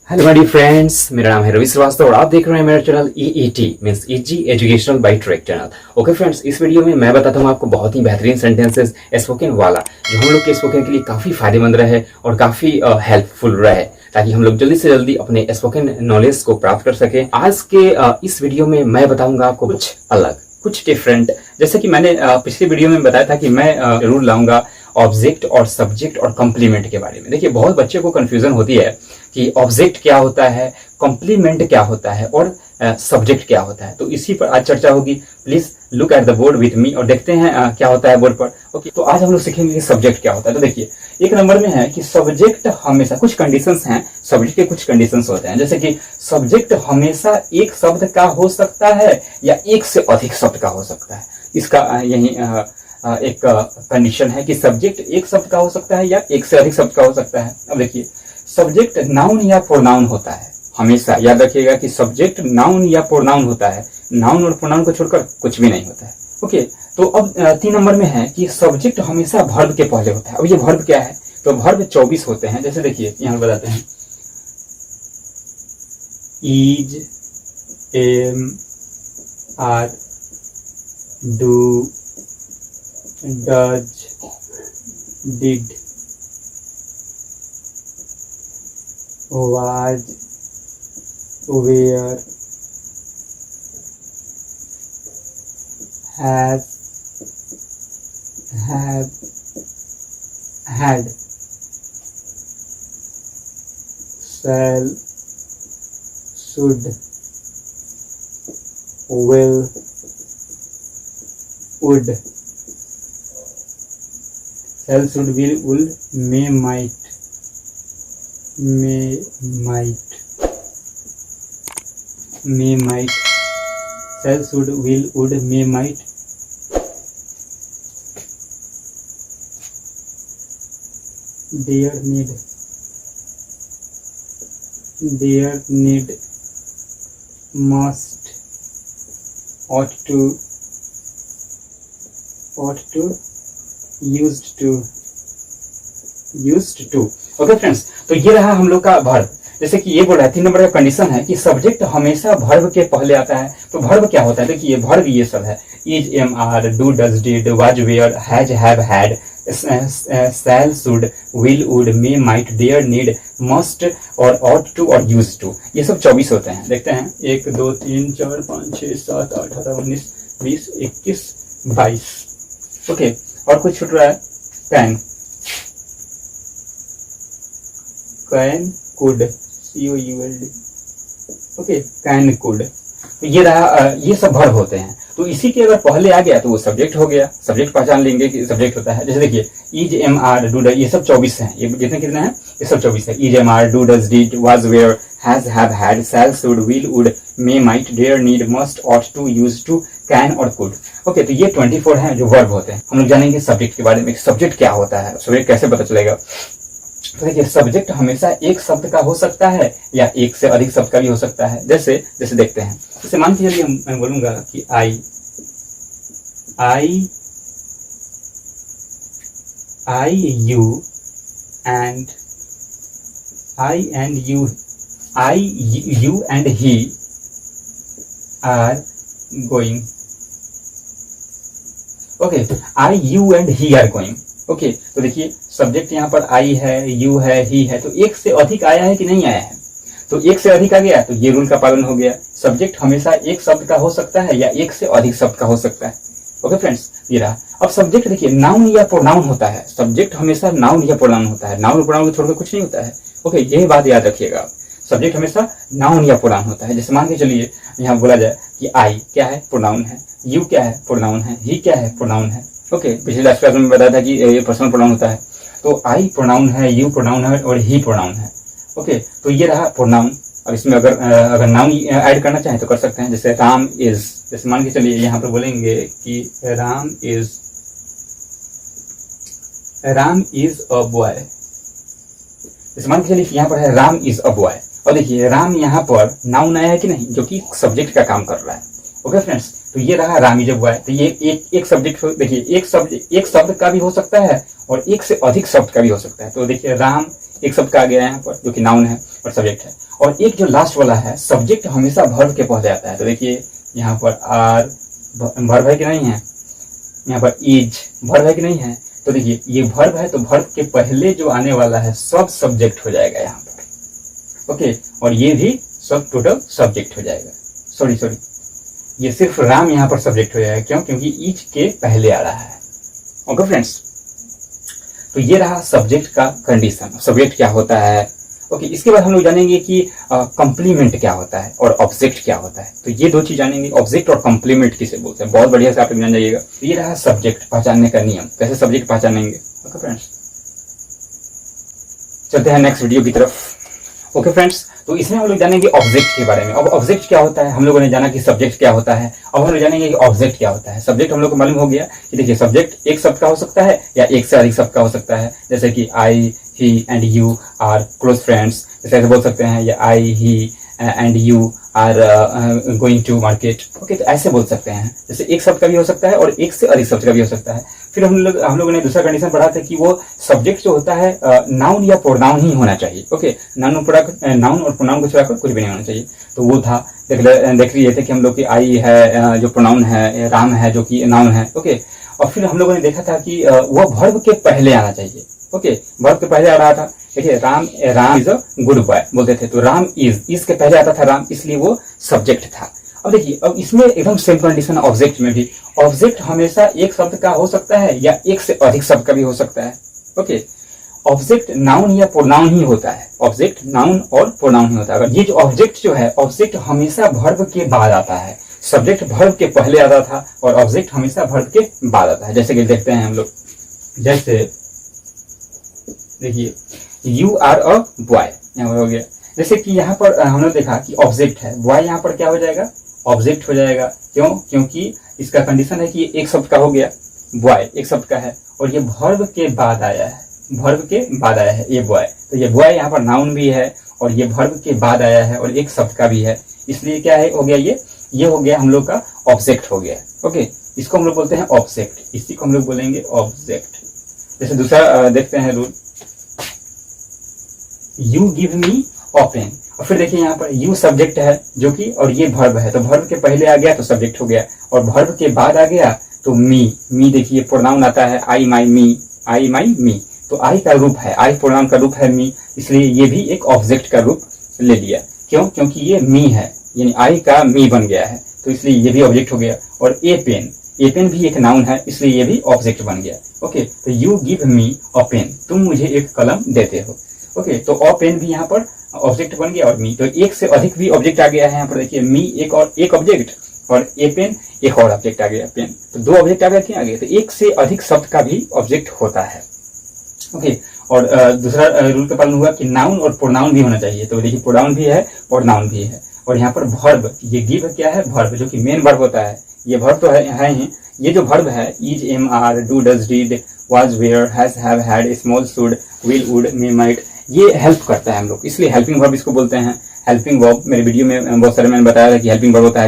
Hello my dear friends, मेरा नाम है रवि श्रीवास्तव और आप देख रहे हैं मेरा channel EET means easy educational by track channel. Okay friends, इस वीडियो में मैं बताता हूँ आपको बहुत ही बेहतरीन सेंटेंसेस स्पोकन वाला जो हम लोग के स्पोकन के लिए काफ़ी फायदेमंद रहे और काफ़ी हेल्पफुल रहे, ताकि हम लोग जल्दी से जल्दी अपने स्पोकन नॉलेज को प्राप्त कर सकें। आज के इस वीडियो में मैं बताऊंगा आपको कुछ अलग, कुछ डिफरेंट। जैसे कि मैंने पिछले वीडियो में बताया था कि मैं जरूर लाऊंगा ऑब्जेक्ट और सब्जेक्ट और कॉम्प्लीमेंट के बारे में। देखिए, बहुत बच्चे को कंफ्यूजन होती है कि ऑब्जेक्ट क्या होता है, कॉम्प्लीमेंट क्या होता है और सब्जेक्ट क्या होता है। तो इसी पर आज चर्चा होगी। Please look at the board with me और देखते हैं क्या होता है बोर्ड पर। ओके, तो आज हम लोग सीखेंगे कि सब्जेक्ट क्या होता है। तो देखिए, एक नंबर में है कि सब्जेक्ट हमेशा, कुछ कंडीशंस हैं सब्जेक्ट के, कुछ कंडीशंस होते हैं। जैसे कि सब्जेक्ट हमेशा एक शब्द का हो सकता है या एक से अधिक शब्द का हो सकता है। इसका यही एक कंडीशन है कि सब्जेक्ट एक शब्द का हो सकता है या एक से अधिक शब्द का हो सकता है। अब देखिए, सब्जेक्ट नाउन या प्रोनाउन होता है। हमेशा याद रखिएगा कि सब्जेक्ट नाउन या प्रोनाउन होता है। नाउन और प्रोनाउन को छोड़कर कुछ भी नहीं होता है। ओके, तो अब 3 नंबर में है कि सब्जेक्ट हमेशा वर्ब के पहले होता है। अब ये वर्ब क्या है? तो वर्ब 24 होते हैं। जैसे देखिए, यहाँ बताते हैं is, am, are, do, does, did, was, were, has, have, had, shall, should, will, would, shall, should, will, would, may, might, may, might, shall, should, will, would, may, might, dare, need, must, ought to, used to। Okay friends, तो ये रहा हम लोग का verb. जैसे कि ये बोल रहा है 3 नंबर का कंडीशन है कि सब्जेक्ट हमेशा वर्ब के पहले आता है। तो वर्ब क्या होता है? देखिए, ये वर्ब ये सब है। Is, am, are, do, does, did, was, were, has, have, had, shall, should, will, would, may, might, dare, need, must और ऑट टू और यूज टू। ये सब 24 होते हैं। देखते हैं 1 2 3 4 5 6 7 8 18 19 20 21 22। ओके, और कुछ छूट रहा है? Can, could, COULD। Okay, can, could. तो ये रहा, ये सब वर्ब होते हैं। तो इसी के अगर पहले आ गया तो वो सब्जेक्ट हो गया। सब्जेक्ट पहचान लेंगे कि सब्जेक्ट होता है। जैसे देखिए, is, am, are, do, does, ये सब 24 हैं। ये जितने कितने हैं? ये सब 24 है। Is, am, are, do, does, did, was, were, has, have, had, shall, should, will, would, may, might, dare, need, must, ought to, use to, can और कुड। ओके, तो ये 24 हैं जो वर्ब होते हैं। हम लोग जानेंगे सब्जेक्ट के बारे में। सब्जेक्ट क्या होता है, सब्जेक्ट कैसे पता चलेगा? तो देखिए, सब्जेक्ट हमेशा एक शब्द का हो सकता है या एक से अधिक शब्द का भी हो सकता है। जैसे जैसे देखते हैं, जैसे मान के चलिए मैं बोलूंगा कि I you and he are going. Okay, I, you and he are going. Okay, तो देखिए, सब्जेक्ट यहाँ पर आई है, यू है, ही है। तो एक से अधिक आया है कि नहीं आया है? तो एक से अधिक आ गया तो ये रूल का पालन हो गया। सब्जेक्ट हमेशा एक शब्द का हो सकता है या एक से अधिक शब्द का हो सकता है। ओके फ्रेंड्स, ये रहा। अब सब्जेक्ट देखिए, नाउन या प्रोनाउन होता है। सब्जेक्ट हमेशा नाउन या प्रोनाउन होता है। नाउन और प्रोनाउन को छोड़कर कुछ नहीं होता है। ओके, यही बात याद रखिएगा। सब्जेक्ट हमेशा नाउन या प्रोनाउन होता है। जैसे मान के चलिए यहाँ बोला जाए कि आई क्या है? प्रोनाउन है। यू क्या है? प्रोनाउन है। ही क्या है? प्रोनाउन है। ओके, पिछले लास्ट क्लास में बताया था कि ये पर्सनल प्रोनाउन होता है। तो आई प्रोनाउन है, यू प्रोनाउन है और ही प्रोनाउन है। ओके, तो ये रहा प्रोनाउन। अब इसमें अगर नाउन ऐड करना चाहें तो कर सकते हैं। जैसे राम इज, जैसे मान के चलिए यहाँ पर बोलेंगे कि राम इज अ बॉय। जैसे मान के चलिए यहाँ पर है राम इज अ बॉय। और देखिए, राम यहाँ पर नाउन आया है कि नहीं, जो कि सब्जेक्ट का काम कर रहा है। ओके फ्रेंड्स, तो ये रहा राम इज अ बॉय। तो ये एक सब्जेक्ट, देखिए एक शब्द का भी हो सकता है और एक से अधिक शब्द का भी हो सकता है। तो देखिए, राम एक शब्द का आ गया यहाँ पर जो कि नाउन है और सब्जेक्ट है। और एक जो लास्ट वाला है सब्जेक्ट हमेशा वर्ब के पहले आता है। तो देखिए यहाँ पर आर वर्ब है कि नहीं है, यहाँ पर इज वर्ब है कि नहीं है। तो देखिए ये वर्ब है तो वर्ब के पहले जो आने वाला है सब सब्जेक्ट हो जाएगा यहाँ पर। ओके, और ये भी सब टोटल सब्जेक्ट हो जाएगा। सॉरी ये सिर्फ राम यहाँ पर सब्जेक्ट हो जाएगा। क्यों? क्योंकि ईच के पहले आ रहा है। ओके फ्रेंड्स, तो ये रहा सब्जेक्ट का कंडीशन, सब्जेक्ट क्या होता है। ओके, इसके बाद हम लोग जानेंगे कि कंप्लीमेंट क्या होता है और ऑब्जेक्ट क्या होता है। तो ये दो चीज जानेंगे, ऑब्जेक्ट और कंप्लीमेंट किसे बोलते हैं, बहुत बढ़िया से आप जान जाइएगा। तो ये रहा सब्जेक्ट पहचानने का नियम, कैसे सब्जेक्ट पहचानेंगे। ओके फ्रेंड्स, चलते हैं नेक्स्ट वीडियो की तरफ। ओके फ्रेंड्स, तो इसमें हम लोग जानेंगे ऑब्जेक्ट के बारे में। अब ऑब्जेक्ट क्या होता है, हम लोगों ने जाना कि सब्जेक्ट क्या होता है। अब हम लोग जानेंगे कि ऑब्जेक्ट क्या होता है। सब्जेक्ट हम लोग को मालूम हो गया कि देखिए सब्जेक्ट एक शब्द का हो सकता है या एक से अधिक शब्द का हो सकता है। जैसे कि I he and you are close friends, जैसे ऐसे बोल सकते हैं, या I he and you are going to market. Okay, तो ऐसे बोल सकते हैं। जैसे एक शब्द का भी हो सकता है और एक से अधिक शब्द का भी हो सकता है। फिर हम लोगों ने दूसरा कंडीशन पढ़ा था कि वो सब्जेक्ट जो होता है नाउन या प्रोनाउन ही होना चाहिए। ओके, नाउन और प्रोनाउन को छुड़ाकर कुछ भी नहीं होना चाहिए। तो वो था, देख लिए थे कि हम लोग की आई है जो प्रोनाउन है, राम है जो कि नाउन है। ओके, और फिर हम लोगों ने देखा था कि वो वर्ब के पहले आना चाहिए। ओके, वर्ब के पहले आ रहा था। देखिए Ram is a good boy बोलते थे, तो राम इज के पहले आता था राम, इसलिए वो सब्जेक्ट था। अब देखिए, अब इसमें एकदम सेम कंडीशन ऑब्जेक्ट में भी। ऑब्जेक्ट हमेशा एक शब्द का हो सकता है या एक से अधिक शब्द का भी हो सकता है। ओके, ऑब्जेक्ट नाउन या प्रोनाउन ही होता है। ऑब्जेक्ट नाउन और प्रोनाउन ही होता है। ये जो ऑब्जेक्ट जो है, ऑब्जेक्ट हमेशा वर्ब के बाद आता है। सब्जेक्ट वर्ब के पहले आता था और ऑब्जेक्ट हमेशा वर्ब के बाद आता है। जैसे कि देखते हैं हम लोग, जैसे देखिए यू आर अ बॉय, यहाँ पर हो गया। जैसे कि यहाँ पर हमने देखा कि ऑब्जेक्ट है, बॉय यहाँ पर क्या हो जाएगा, ऑब्जेक्ट हो जाएगा। क्यों? क्योंकि इसका कंडीशन है कि एक शब्द का हो गया, बॉय एक शब्द का है और ये वर्ब के बाद आया है, वर्ब के बाद आया है ये बॉय। तो ये बॉय यहाँ पर नाउन भी है और ये वर्ब के बाद आया है और एक शब्द का भी है, इसलिए क्या है हो गया, ये हो गया हम लोग का ऑब्जेक्ट हो गया। ओके, इसको हम लोग बोलते हैं ऑब्जेक्ट, इसी को हम लोग बोलेंगे ऑब्जेक्ट। जैसे दूसरा देखते हैं rule, you give me a pen. और फिर देखिए यहाँ पर यू सब्जेक्ट है जो कि, और ये वर्ब है, तो वर्ब के पहले आ गया तो सब्जेक्ट हो गया, और वर्ब के बाद आ गया तो मी देखिए प्रोनाउन आता है, आई माई मी। तो आई का रूप है, आई प्रोनाउन का रूप है मी, इसलिए ये भी एक ऑब्जेक्ट का रूप ले लिया। क्यों? क्योंकि ये मी है, यानी आई का मी बन गया है, तो इसलिए ये भी ऑब्जेक्ट हो गया। और ए पेन भी एक नाउन है, इसलिए ये भी ऑब्जेक्ट बन गया। ओके, तो you give me a pen, तुम मुझे एक कलम देते हो। ओके, तो अ पेन भी यहाँ पर ऑब्जेक्ट बन गया और मी, तो एक से अधिक भी ऑब्जेक्ट आ गया है। यहाँ पर देखिए मी एक ऑब्जेक्ट और ए पेन एक और ऑब्जेक्ट आ गया, पेन, तो दो ऑब्जेक्ट आ गए, क्या आ गए, तो एक से अधिक शब्द का भी ऑब्जेक्ट होता है। ओके, और दूसरा रूल का पालन हुआ कि नाउन और प्रोनाउन भी होना चाहिए। तो देखिए प्रोनाउन भी है और नाउन भी है। और यहाँ पर वर्ब, ये गिव क्या है, वर्ब जो कि मेन वर्ब होता है। ये वर्ब तो है ही, ये जो वर्ब है is, am, are, do, does, did, was, were, has, have, had, small, should, will, would, may, might, ये हेल्प करता है हम लोग, इसलिए हेल्पिंग वर्ब इसको बोलते हैं। हेल्पिंग वर्ब मेरे वीडियो में बहुत सारे मैंने बताया था कि हेल्पिंग वर्ब होता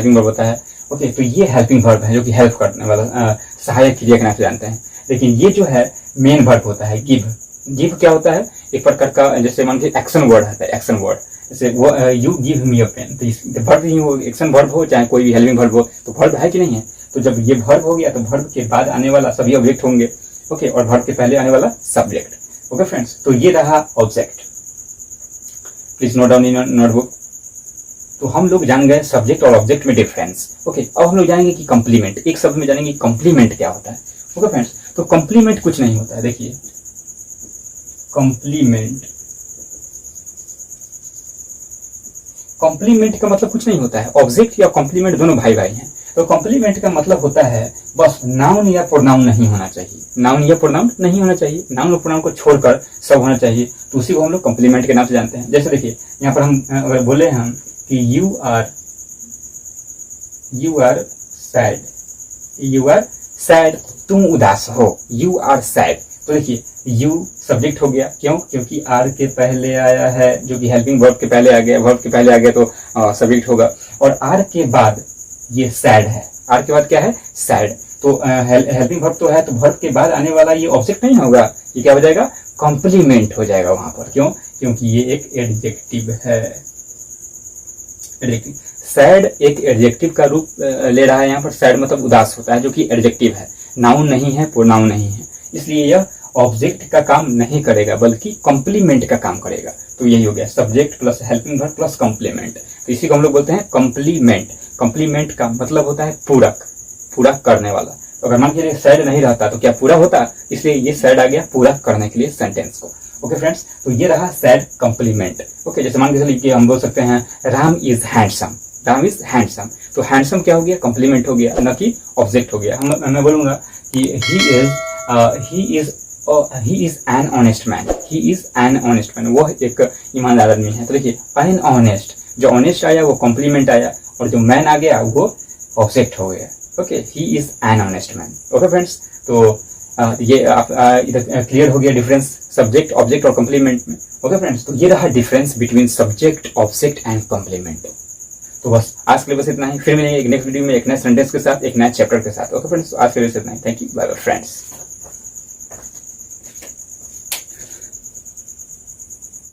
है, ओके, तो ये हेल्पिंग वर्ब है जो कि हेल्प करने वाला सहायक क्रिया के नाम से जानते हैं। लेकिन ये जो है मेन वर्ब होता है गिव क्या होता है, एक प्रकार का, जैसे मान लीजिए एक्शन वर्ड होता है, एक्शन वर्ड, जैसे वो you give me a pen, तो वर्ब ही हो, एक्शन वर्ब हो चाहे कोई भी हेल्पिंग वर्ब हो, तो वर्ब है कि नहीं है। तो जब ये वर्ब हो गया तो वर्ब के बाद आने वाला सभी ऑब्जेक्ट होंगे। ओके, और वर्ब के पहले आने वाला सब्जेक्ट। ओके फ्रेंड्स, तो ये रहा object, please note down in notebook. तो हम लोग जान गए सब्जेक्ट और ऑब्जेक्ट में डिफरेंस। ओके, अब हम लोग जानेंगे कि कंप्लीमेंट, एक शब्द में जानेंगे कंप्लीमेंट क्या होता है। ओके फ्रेंड्स, तो कंप्लीमेंट कुछ नहीं होता है। देखिए कंप्लीमेंट का मतलब कुछ नहीं होता है। ऑब्जेक्ट या कंप्लीमेंट दोनों भाई भाई हैं। तो कंप्लीमेंट का मतलब होता है बस नाउन या प्रोनाउन नहीं होना चाहिए, नाउन या प्रोनाउन नहीं होना चाहिए, नाउन और प्रोनाउन को छोड़कर सब होना चाहिए, तो उसी को हम लोग कंप्लीमेंट के नाम से जानते हैं। जैसे देखिए यहाँ पर हम अगर बोले हम कि यू आर सैड, तुम उदास हो, यू आर सैड। तो देखिए यू सब्जेक्ट हो गया, क्यों? क्योंकि आर के पहले आया है, जो कि हेल्पिंग वर्ब के पहले आ गया, वर्ब के पहले आ गया तो सब्जेक्ट होगा। और आर के बाद ये सैड है, आर के बाद क्या है, सैड। तो हेल्पिंग वर्ब तो है, तो वर्ब के बाद आने वाला ये ऑब्जेक्ट नहीं होगा, ये क्या हो जाएगा, कॉम्प्लीमेंट हो जाएगा वहां पर। क्यों? क्योंकि ये एक एडजेक्टिव है। एडजेक्टिव, सैड एक एडजेक्टिव का रूप ले रहा है यहाँ पर। सैड मतलब उदास होता है, जो कि एडजेक्टिव है, नाउन नहीं है, प्रोनाउन नहीं है, इसलिए यह ऑब्जेक्ट का काम नहीं करेगा बल्कि कॉम्प्लीमेंट का काम करेगा। तो यही हो गया, subject plus helping verb plus complement. तो इसी को हम लोग बोलते हैं कॉम्प्लीमेंट। कॉम्प्लीमेंट का मतलब होता है पूरक, पूरक करने वाला। तो अगर मान के लिए सैड नहीं रहता तो क्या पूरा होता? इसलिए ये सैड आ गया पूरक करने के लिए सेंटेंस को। ओके फ्रेंड्स, तो ये रहा सैड कॉम्प्लीमेंट। ओके, जैसे मान के चलिए हम बोल सकते हैं Ram is handsome. Ram is handsome, तो हैंडसम क्या हो गया? कॉम्प्लीमेंट हो गया, न कि ऑब्जेक्ट हो गया। मैं बोलूंगा कि ही is an honest man. He is an honest man, वह एक ईमानदार आदमी है। तो देखिए एन ऑनेस्ट, जो ऑनेस्ट आया वो कॉम्प्लीमेंट आया, और जो मैन आ गया वो ऑब्जेक्ट हो गया। Okay, he is an honest man. Okay friends, तो ये आप इधर क्लियर हो गया डिफरेंस सब्जेक्ट, ऑब्जेक्ट और कॉम्प्लीमेंट में। ओके फ्रेंड्स, तो ये रहा difference between subject, object and complement. तो बस आज के लिए बस इतना ही। फिर मिलेंगे एक नेक्स्ट वीडियो में एक नए सेंटेंस के साथ, एक नए चैप्टर के साथ। ओके फ्रेंड्स, आज के लिए बस इतना ही। Thank you, bye bye friends.